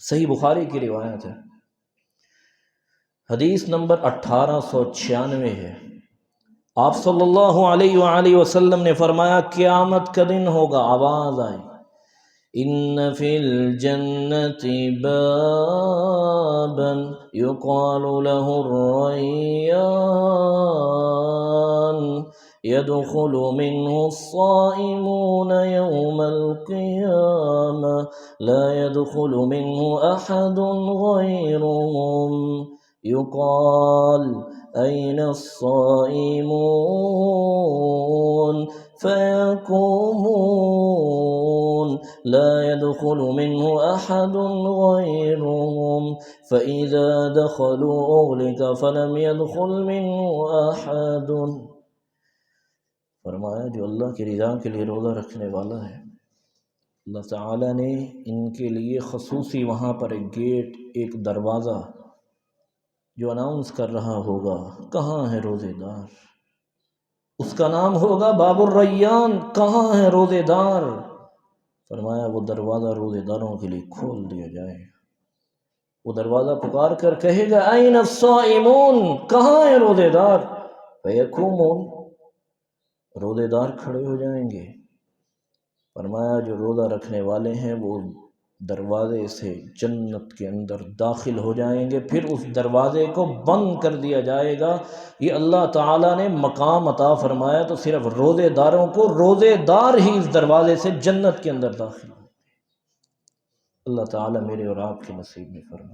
صحیح بخاری کی روایت ہے، حدیث نمبر 1896 ہے۔ آپ صلی اللہ علیہ وآلہ وسلم نے فرمایا قیامت کا دن ہوگا، آواز آئی ان فی الجنت بابا یقال له الریان يدخل منه الصائمون يوم القيامة لا يدخل منه أحد غيرهم يقال أين الصائمون فيقومون لا يدخل منه أحد غيرهم فإذا دخلوا أغلق فلم يدخل منه أحد۔ فرمایا جو اللہ کی رضا کے لیے روزہ رکھنے والا ہے، اللہ تعالیٰ نے ان کے لیے خصوصی وہاں پر ایک گیٹ، ایک دروازہ جو اناؤنس کر رہا ہوگا کہاں ہے روزے دار، اس کا نام ہوگا باب الریان، کہاں ہے روزے دار؟ فرمایا وہ دروازہ روزے داروں کے لیے کھول دیا جائے گا، وہ دروازہ پکار کر کہے گا این الصائمون، کہاں ہے روزے دار؟ فیقومون، روزے دار کھڑے ہو جائیں گے۔ فرمایا جو روزہ رکھنے والے ہیں وہ دروازے سے جنت کے اندر داخل ہو جائیں گے، پھر اس دروازے کو بند کر دیا جائے گا۔ یہ اللہ تعالیٰ نے مقام عطا فرمایا تو صرف روزے داروں کو، روزے دار ہی اس دروازے سے جنت کے اندر داخل ہوں۔ اللہ تعالیٰ میرے اور آپ کے نصیب میں فرمائے۔